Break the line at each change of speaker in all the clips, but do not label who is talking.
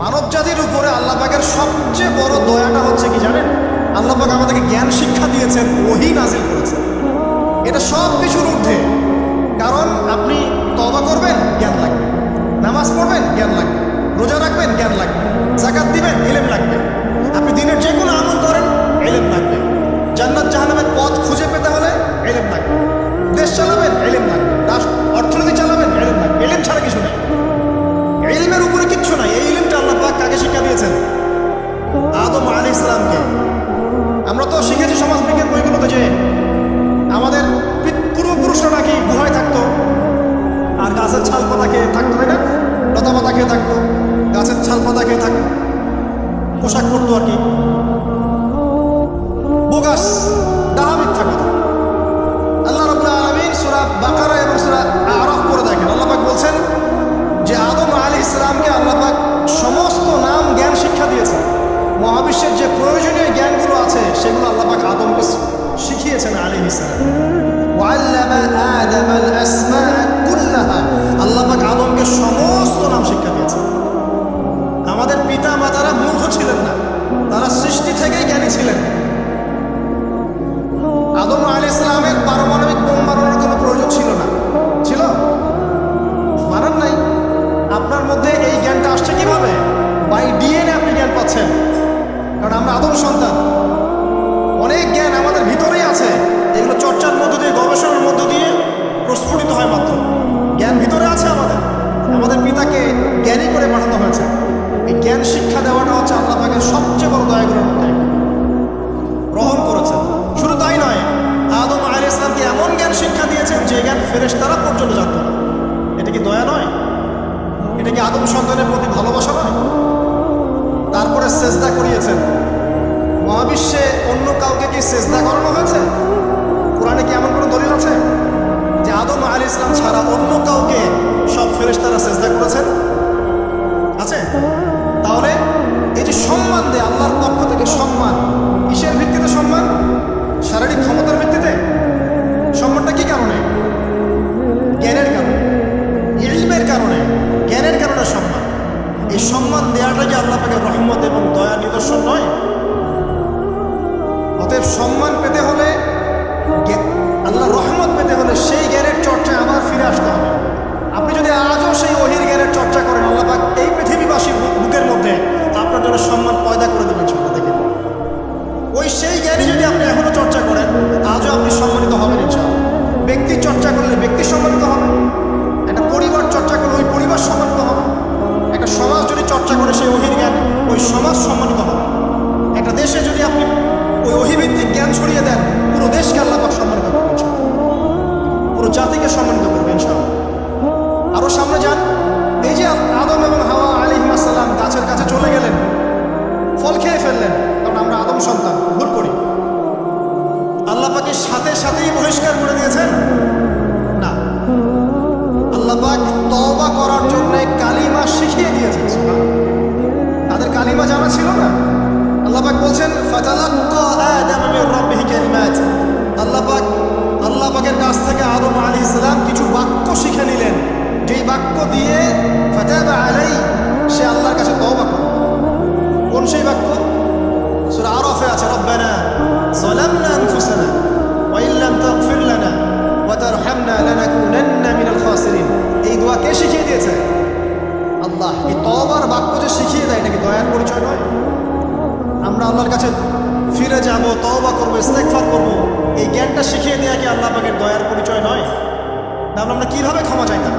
মানব জাতির উপরে আল্লাহ পাকের সবচেয়ে বড় দয়াটা হচ্ছে কি জানেন? আল্লাহ পাক আমাদেরকে জ্ঞান শিক্ষা দিয়েছেন, ওহী নাজিল করেছেন। এটা সব কিছুর ঊর্ধ্বে। কারণ আপনি তওবা করবেন, জ্ঞান লাগবে। নামাজ পড়বেন, জ্ঞান লাগবে। রোজা রাখবেন, জ্ঞান লাগবে। যাকাত দিবেন, ইলম লাগবে। আপনি দিনের যে কোনো আমল করেন, ইলম লাগবে। জান্নাত জাহান্নামের পথ খুঁজে পেতে হলে ইলম লাগবে। দেশ চালাবেন, ইলম লাগবে। অর্থনীতি চালাবেন, ইলম লাগবে। ইলম ছাড়া কিছু নেই। ইলমের উপরে কিচ্ছু নাই। এই ইলমটা আল্লাহ পাক কাকে শিক্ষা দিয়েছেন? আদম আলাইহিস সালামকে। আমরা তো শিখেছি সমাজবিজ্ঞান বইগুলোতে যে আমাদের পূর্বপুরুষরা নাকি গুহায় থাকতো আর গাছের ছাল পাতা খেয়ে থাকতো, তাই না? লতা পাতা খেয়ে থাকতো, গাছের ছাল পাতা খেয়ে থাকতো, পোশাক পরতো আর কি। বোগাস, ডাহা মিথ্যা কথা। আল্লাহ রাব্বুল আলামিন সূরা বাকারা এবং সূরা আরাফ পড়ে দেখেন, আল্লাহ পাক বলছেন যে আদম আলাইহিস সালামকে আল্লাহ পাক সমস্ত নাম জ্ঞান শিক্ষা দিয়েছেন। মহাবিশ্বের যে প্রয়োজনীয় জ্ঞানগুলো আছে সেগুলো আল্লাহ পাক আদমকে শিখিয়েছেন আলাইহিস সালাম। ওয়াল্লামা আদামাল আসমাআ কুল্লাহা, আল্লাহ পাক আদমকে সমস্ত নাম শিক্ষা দিয়েছেন। আমাদের পিতা মাতারা মূর্খ ছিলেন না, তারা সৃষ্টি থেকেই জ্ঞানী ছিলেন। আদম আলাইহিস সালামের পারমাণবিক বোম বানানোর কোনো প্রয়োজন ছিল না। ছিল? বানান নাই। আপনার মধ্যে এই জ্ঞানটা আসছে কিভাবে? বাই ডিএনএ আপনি জ্ঞান পাচ্ছেন, কারণ আমরা আদম সন্তান। অনেক জ্ঞান আমাদের ভিতরেই আছে, এগুলো চর্চার মধ্য দিয়ে, গবেষণার মধ্য দিয়ে প্রস্ফুটিত হয় মাত্র। জ্ঞান ভিতরে আছে আমাদের। আমাদের পিতাকে জ্ঞানী করে পাঠানো হয়েছে। এই জ্ঞান শিক্ষা দেওয়াটা হচ্ছে আল্লাহ পাকের সবচেয়ে বড় দয়াগুলোর মধ্যে গ্রহণ করেছেন। শুধু তাই নয়, আদম আলাইহিস সালামকে এমন জ্ঞান শিক্ষা দিয়েছেন যে জ্ঞান ফেরেশতারা পর্যন্ত জানত না। এটা কি দয়া নয়? এটা কি আদম সন্তানের প্রতি ভালোবাসা নয়? তারপরে সেজদা করিয়েছেন। মহাবিশ্বে অন্য কাউকে কি সেজদা করানো হয়েছে? কোরআনে কি এমন কোনো দলিল আছে যে আদম আলাইহিস সালাম ছাড়া অন্য কাউকে সব ফেরেশতারা সেজদা করেছেন? আছে? তাহলে এই যে সম্মান দেয় আল্লাহর পক্ষ থেকে, সম্মান কিসের ভিত্তিতে সম্মান? শারীরিক ক্ষমতার ভিত্তিতে? সম্মানটা কি কারণে? জ্ঞানের কারণে, ইলমের কারণে, জ্ঞানের কারণে সম্মান। এই সম্মান দেওয়াটা কি আল্লাহ পাকের রহমত এবং দয়া নিদর্শন নয়? অতএব সম্মান পেতে হলে, আল্লাহ রহমত পেতে হলে সেই জ্ঞানের চর্চায় আবার ফিরে আসতে হবে। আপনি যদি আজও সেই ওহীর জ্ঞানের চর্চা করেন, আল্লাহ পাক এই পৃথিবীবাসীর বুকের মধ্যে আপনার জন্য সম্মান পয়দা করে দেবেন। ছোট থেকে ওই সেই জ্ঞানী যদি আপনি এখনো চর্চা করেন, আজও আপনি সম্মানিত হবেন ইনশাআল্লাহ। ব্যক্তি চর্চা করলে ব্যক্তি সম্মানিত হবে, একটা পরিবার চর্চা করলে ওই পরিবার সম্মানিত হবে, একটা সমাজ যদি চর্চা করে সেই ওহীর জ্ঞান, ওই সমাজ সম্মানিত হবে। একটা দেশে যদি আপনি ওই ওহীভিত্তিক জ্ঞান ছড়িয়ে দেন, পুরো দেশকে আল্লাহ পাক সম্মানিত করবেন, পুরো জাতিকে সম্মানিত করবেন ইনশাআল্লাহ। আরো সামনে যান, এই যে আদম এবং হাওয়া আলাইহিস সালাম গাছের কাছে চলে গেলেন, ফল খেয়ে ফেললেন, কারণ আমরা আদম সন্তান, ভুল করি। আল্লাহ পাক সাথে সাথেই বহিষ্কার করে দিয়েছেন? না, আল্লাহ পাক তওবা করার জন্য কালিমা শিখিয়ে দিয়েছেন। তাদের কালিমা জানা ছিল না। আল্লাহ পাক বলছেন ফাতালাক্কা আদম মির রাব্বিহি কালিমাত। আল্লাহ পাকের কাছ থেকে আদম আলাইহিস সালাম কিছু বাক্য শিখে নিলেন, যেই বাক্য দিয়ে ফাতাবা আলাই, সে আল্লাহর কাছে তওবা করে। কোন সেই বাক্য? সূরা আরাফে আছে, রব্বানা যালামনা আনফুসানা ওয়া ইল্লাম তাগফির লানা ওয়া তারহামনা লানাকুনান্না মিনাল খাসিরিন। এই দোয়া কে শিখিয়ে দিয়েছে? আল্লাহ। এই তওবার বাক্য যে শিখিয়ে দেয়, এটা কি দয়ার পরিচয় নয়? আমরা আল্লাহর কাছে ফিরে যাব, তওবা করবো, ইস্তেগফার করবো, এই জ্ঞানটা শিখিয়ে দেয়া কি আল্লাহ পাকের দয়ার পরিচয় নয়? তাহলে আমরা কিভাবে ক্ষমা চাইতাম?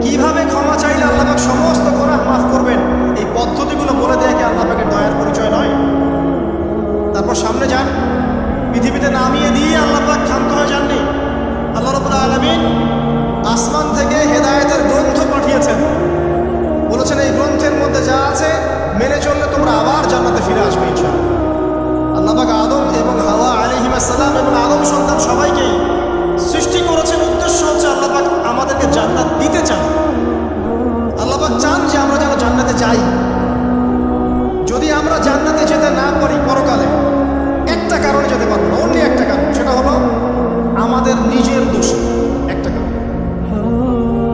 কিভাবে ক্ষমা চাইলে আল্লাহ পাক সমস্ত গুনাহ মাফ করবেন, এই পদ্ধতিগুলো বলে দেয়া কি আল্লাহ পাকের দয়ার পরিচয় নয়? তারপর সামনে যান, পৃথিবীতে নামিয়ে দিয়ে আল্লাহ পাক ক্ষান্ত হয়ে যাননি। আল্লাহ রাব্বুল আলামিন আসমান থেকে হেদায়েতের গ্রন্থ পাঠিয়েছেন, বলেছেন এই গ্রন্থের মধ্যে যা আছে মেনে চললে তোমরা আবার জান্নাতে ফিরে আসবে ইনশাআল্লাহ। আল্লাহ পাক আদম এবং হাওয়া আলাইহিস সালাম এবং আদম সন্তান সবাইকেই সৃষ্টি করেছেন। উদ্দেশ্য হচ্ছে আল্লাহ পাক আমাদেরকে জান্নাত দিতে চান। আল্লাহ পাক চান যে আমরা যেন জান্নাতে যাই। যদি আমরা জান্নাতে যেতে না পারি পরকালে, একটা কারণে যেতে পারবো না, অনলি একটা কারণ, সেটা হলো আমাদের নিজের দোষ। একটা কারণ,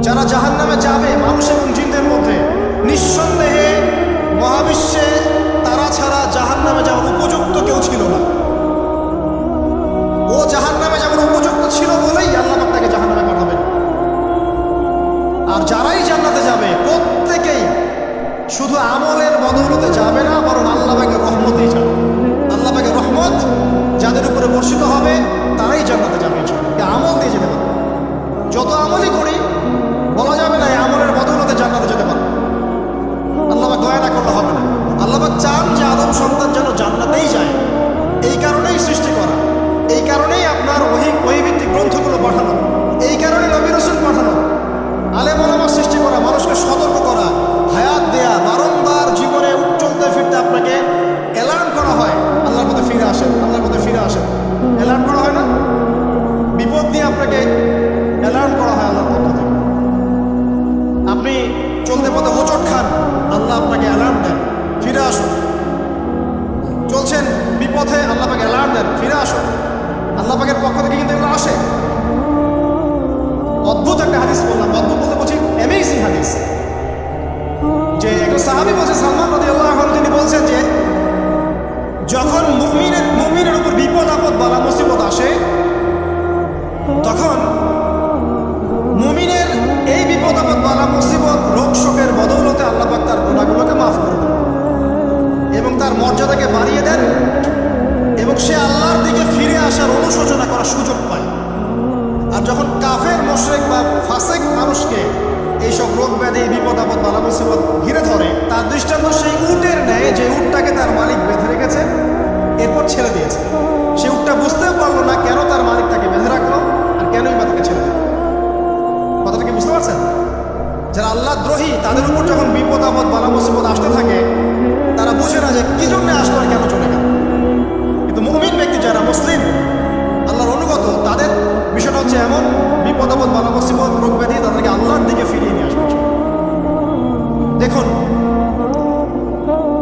যারা জাহান্নামে যাবে মানুষ এবং জিনদের মধ্যে, নিঃসন্দেহে শুধু আমলের বদৌলতে যাবে না, বরং আল্লাহ পাকের রহমতেই যাবে। আল্লাহ পাকের রহমত যাদের উপরে বর্ষিত হবে তারাই জান্নাতে যাবে ইনশাআল্লাহ। আমল দিয়ে যেতে পারবে। যত আমলই করি বলা যাবে না এই আমলের বদৌলতে জান্নাতে যেতে পারবে। আল্লাহ পাক দয়া না করলে হবে না। আল্লাহ পাক চান যে আদম সন্তান যেন জান্নাতেই যায়। এই কারণেই সৃষ্টি করা, এই কারণেই আপনার ওহীভিত্তিক গ্রন্থগুলো পাঠানো, এই কারণে নবী রাসূল পাঠানো, আলেম ওলামা সৃষ্টি করা, মানুষকে সতর্ক করা, হায়াত দেয়া, বারংবার জীবনে চলতে ফিরতে আপনাকে অ্যালার্ম করা হয় আল্লাহর পথে ফিরে আসেন, আল্লাহর পথে ফিরে আসেন। অ্যালার্ম করা হয় না? বিপদ দিয়ে আপনাকে অ্যালার্ম করা হয় আল্লাহর পক্ষ থেকে। আপনি চলতে পথে হোঁচট খান, আল্লাহ আপনাকে অ্যালার্ম দেন, ফিরে আসুন। চলছেন বিপথে, আল্লাহ পাকে অ্যালার্ম দেন, ফিরে আসুন। আল্লাহ পাকের পক্ষ থেকে কিন্তু এগুলো আসে। অদ্ভুত একটা হাদিস বললাম, অদ্ভুত বলতে বলছি অ্যামেজিং হাদিস, যে একজন সাহাবী বলছে, সালমান রাদিয়াল্লাহু আনহু, তিনি বলছেন যে যখন মুমিনের উপর বিপদ আপদ বালা মুসিবত আসে, তখন মুমিনের এই বিপদ আপদ বালা মুসিবত রোগ শোকের বদৌলতে আল্লাহ পাক তার গুনাহগুলোকে মাফ করে দেন এবং তার মর্যাদাকে বাড়িয়ে দেন, এবং সে আল্লাহর দিকে ফিরে আসার অনুশোচনা করার সুযোগ পায়। আর যখন কাফের মুশরিক বা ফাসিক মানুষকে এইসব রোগ ব্যাধি বিপদ আপদ বালা মুসিবত ঘিরে ধরে, তার দৃষ্টান্ত সেই উটের ন্যায় যে উটটাকে তার মালিক বেঁধে রেখেছে, এরপর ছেড়ে দিয়েছে। সে উটটা বুঝতেও পারলো না কেন তার মালিক তাকে বেঁধে রাখলো আর কেনই বা তাকে ছেড়ে দিল। কথাটা কি বুঝতে পারছেন? যারা আল্লাহ দ্রোহী, তাদের উপর যখন বিপদ আপদ বালা মুসিবত আসতে থাকে, তারা বুঝে না যে কি জন্য আসলো আর কেন চলে গেল। কিন্তু মুমিন ব্যক্তি যারা মুসলিম, আল্লাহর অনুগত, তাদের বিষয়টা হচ্ছে এমন বিপদ আপদ বালা মুসিবত রোগ ব্যাধি তাদেরকে আল্লাহর দিকে ফিরিয়ে নিয়ে আসবে। দেখুন,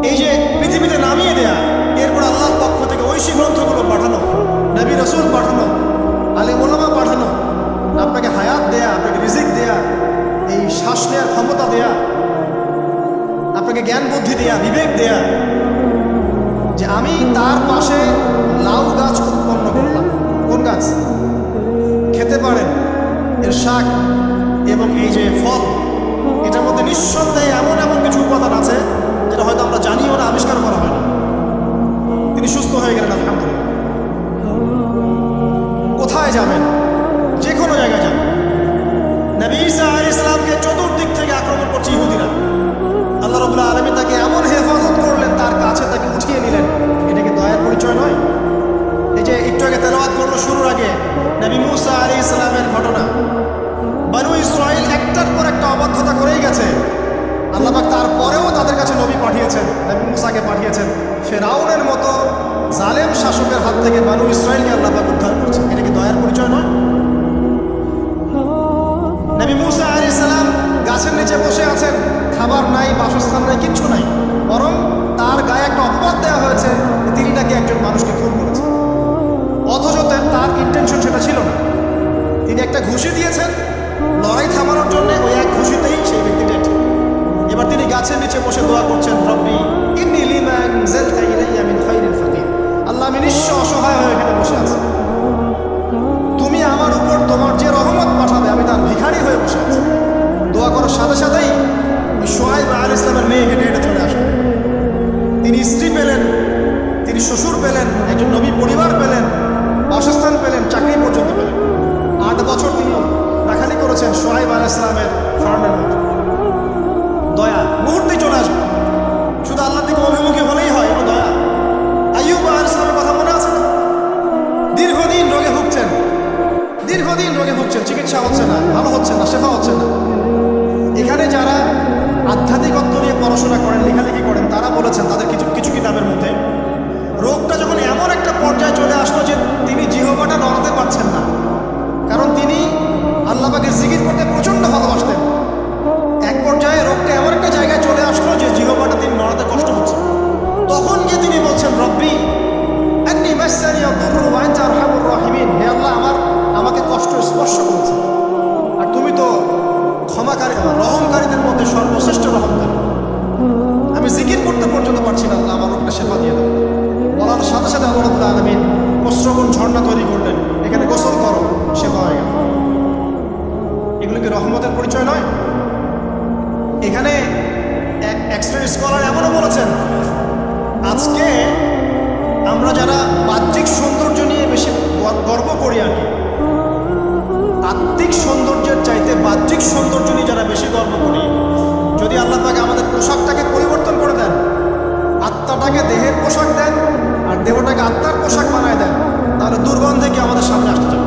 এই যে পৃথিবীতে নামিয়ে দেয়া, এরপর আল্লাহর পক্ষ থেকে ঐশী গ্রন্থগুলো পাঠানো, নবী রাসূল পাঠানো, আলেম ওলামা পাঠানো, আপনাকে হায়াত দেয়া, আপনাকে রিজিক দেয়া, এই শ্বাস নেওয়ার ক্ষমতা দেয়া, আপনাকে জ্ঞান বুদ্ধি দেয়া, বিবেক দেয়া, যে আমি তার পাশে লাউ গাছ উৎপন্ন করলাম। কোন গাছ? খেতে পারেন, এর শাক এবং এই যে ফল, এটার মধ্যে নিঃসন্দেহে এমন এমন কিছু উপাদান আছে যেটা হয়তো আমরা জানিও না, আবিষ্কার করা হয় না। তিনি সুস্থ হয়ে গেলেন, আলহামদুলিল্লাহ। কোথায় যাবেন? যে কোনো জায়গায় যাবেন। নবী ঈসা আলাইহিস সালামকে চতুর্দিক থেকে আক্রমণ করছে ইহুদিরা। আল্লাহ রাব্বুল আলামিন তাকে এমন হেফাজত করলেন, তার কাছে তাকে উঠিয়ে নিলেন। এটা কি দয়ার পরিচয় নয়? এই যে একটু আগে তেলাওয়াত করলো শুরুর আগে, নবী মূসা আলাইহিস সালামের ঘটনা। বনু ইসরাইল একটার পর একটা অবাধ্যতা করেই গেছে। আল্লাহ পাক তারপরেও তাদের কাছে নবী পাঠিয়েছেন, নবী মূসাকে পাঠিয়েছেন। ফেরাউনের মতো জালেম শাসকের হাত থেকে বনু ইসরাইলকে আল্লাহ পাক উদ্ধার করেছেন। এটা কি দয়ার পরিচয় নয়? নবী মূসা আলাইহিস সালাম গাছের নিচে বসে আছেন, খাবার নাই, বাসস্থান নাই, কিচ্ছু নাই, বরং তার গায়ে একটা অপবাদ দেওয়া হয়েছে, তিনি নাকি একজন মানুষকে খুন করেছেন। অথচ তার ইন্টেনশন সেটা ছিল না। তিনি একটা ঘুষি দিয়েছেন লড়াই থামানোর জন্য, ওই এক ঘুষিতেই সেই ব্যক্তি ডেড। এবার তিনি গাছের নিচে বসে দোয়া করছেন, রব্বি ইন্নী লিমা আনজালতা ইলাইয়া মিন খাইরিন ফাকির। আল্লাহ, আমি নিঃস্ব অসহায় হয়ে এখানে বসে আছি, তুমি আমার উপর তোমার যে রহমত পাঠাবে আমি তার ভিখারি হয়ে বসে আছি। দোয়া করার সাথে সাথেই ওই শুআয়ব আলাইহিস সালামের মেয়ে হেঁটে হেঁটে চলে আসেন। তিনি স্ত্রী পেলেন, তিনি শ্বশুর পেলেন, একজন নবী পরিবার পেলেন, বাসস্থান পেলেন, চাকরি পর্যন্ত পেলেন। 8 বছর তিনি রাখালি করেছেন শুআয়ব আলাইহিস সালামের ফার্মের মধ্যে। দয়া মুহূর্তেই চলে আসবে, শুধু আল্লাহর দিকে অভিমুখী হলেই হয়। এটা দয়া। আইয়ুব আলাইহিস সালামের কথা মনে আছে না? দীর্ঘদিন রোগে ভুগছেন, দীর্ঘদিন রোগে ভুগছেন, চিকিৎসা হচ্ছে না, ভালো হচ্ছে না, শেফা হচ্ছে না। এখানে যারা আধ্যাত্মিকত্ব নিয়ে পড়াশোনা করেন, লেখালেখি করেন, তারা বলেছেন তাদের কিছু কিছু কিতাবের মধ্যে, রোগটা যখন এমন একটা পর্যায়ে চলে আসলো যে তিনি জিহ্বাটা নড়াতে পারছেন না, কারণ তিনি আল্লাহ পাকের জিকির করতে প্রচণ্ড ভালোবাসতেন। এক পর্যায়ে রোগটা এমন একটা জায়গায় চলে আসলো যে জিহ্বাটা তিনি নড়াতে কষ্ট হচ্ছে। তখন গিয়ে তিনি বলছেন, রব্বি আন্নী মাসসানি আদ-দুররু ওয়া আনতা আরহামুর রাহিমিন। হে আল্লাহ, আমাকে কষ্ট স্পর্শ করেছে, আর তুমি তো ক্ষমাকারী, রহমকারীদের মধ্যে সর্বশ্রেষ্ঠ রহমকারী। আমি জিকির করতে পর্যন্ত পারছি না, আল্লাহ আমার রোগটা শেফা দিয়ে দেন। বলার সাথে সাথে আল্লাহ রাব্বুল আলামিন প্রশ্রবণ ঝর্ণা তৈরি করলেন, এখানে গোসল করো, শেফা হয়ে গেল। এগুলো কি রহমতের পরিচয় নয়? এখানে এক শ্রেণীর স্কলার এমনও বলেছেন, আজকে আমরা যারা বাহ্যিক সৌন্দর্য নিয়ে বেশি গর্ব করি আর কি, আত্মিক সৌন্দর্যের চাইতে বাহ্যিক সৌন্দর্য নিয়ে যারা বেশি গর্ব করি, যদি আল্লাহ পাক আমাদের পোশাকটাকে পরিবর্তন করে দেন, আত্মাটাকে দেহের পোশাক দেন আর দেহটাকে আত্মার পোশাক বানায় দেন, তাহলে দুর্গন্ধে কি আমাদের সামনে আসতে যাবে?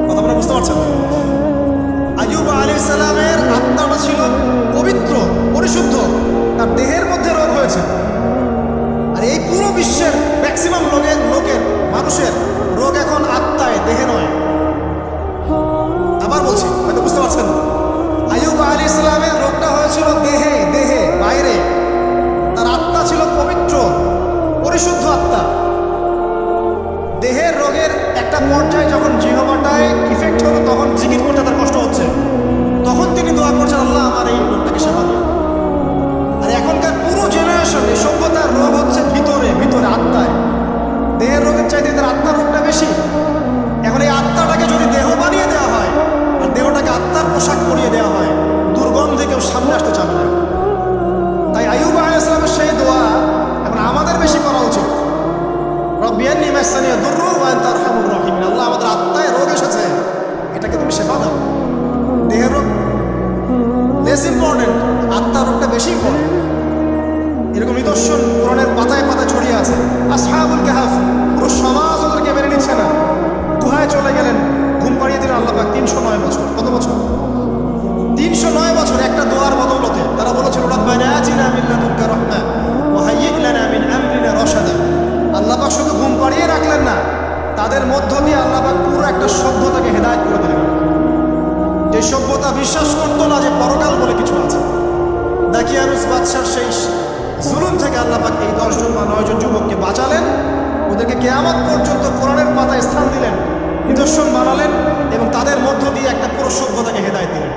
কথা আপনারা বুঝতে পারছেন? আইয়ুব আলাইহিস সালামের আত্মাটা ছিল পবিত্র, পরিশুদ্ধ, তার দেহের মধ্যে রোগ হয়েছে। আর এই পুরো বিশ্বের ম্যাক্সিমাম লোকের মানুষের রোগ এখন আত্মায়, দেহে নয়। আবার বলছি, হয়তো বুঝতে পারছেন না। আইয়ুব আলাইহিস সালামের রোগটা হয়েছিল দেহে, দেহে বাইরে। তার আত্মা ছিল পবিত্র, পরিশুদ্ধ আত্মা। দেহের রোগের একটা পর্যায়ে যখন জিহ্বাটায় ইফেক্ট হলো, তখন জিকির করতে তার কষ্ট হচ্ছে, তখন তিনি দোয়া করছেন, আল্লাহ আমার এই রোগটাকে সেবা দিন। আর এখনকার পুরো জেনারেশন এই সভ্যতার রোগ হচ্ছে ভিতরে, ভিতরে আত্মায়। দেহের রোগের চাইতে তার আত্মার রোগটা বেশি। এখন এই আত্মাটাকে যদি দেহ বানিয়ে দেওয়া হয় আর দেহটাকে আত্মার পোশাক পরিয়ে দেওয়া হয়, দুর্গন্ধে কেউ সামনে আসতে চাবে না। তাই আইয়ুব আলাইহিস সালামের সেই দোয়া এখন আমাদের বেশি করা উচিত। রব্বি আন্নী মাসানিয়া দুররু ওয়া আনতা আরহামুর রাহিমিন। আল্লাহ, আমাদের আত্মায় রোগ এসেছে, এটাকে তুমি শেফা দাও। দেহের রোগ লেস ইম্পর্টেন্ট, আত্মার রোগটা বেশি ইম্পর্টেন্ট। এরকম নিদর্শন কোরআনের পাতায় পাতায় ছড়িয়ে আছে। আসহাবুল কাহফ, পুরো সমাজ ওদেরকে মেনে নিচ্ছে না, গুহায় চলে গেলেন, ঘুম পাড়িয়ে দিলেন আল্লাহ পাক 309 বছর। কত বছর? 309 বছর একটা দোয়ার বদৌলতে। তারা বলেছিল, রব্বানা আতিনা মিন লাদুনকা রাহমা ওয়া হাইয়্ লানা মিন আমরিনা রাশাদা। আল্লাহ পাক শুধু ঘুম পাড়িয়ে রাখলেন না, তাদের মধ্য দিয়ে আল্লাহ পাক পুরো একটা সভ্যতাকে হেদায়েত করে দিলেন। যে সভ্যতা বিশ্বাস করতো না যে পরকাল বলে কিছু আছে। দাকিয়ানুস বাদশার সেই জুলুম থেকে আল্লাহ পাক এই 10 জন বা 9 জন যুবককে বাঁচালেন, ওদেরকে কিয়ামত পর্যন্ত কোরআনের পাতায় স্থান দিলেন, নিদর্শন বানালেন এবং তাদের মধ্য দিয়ে একটা পুরো সভ্যতাকে হেদায়েত দিলেন।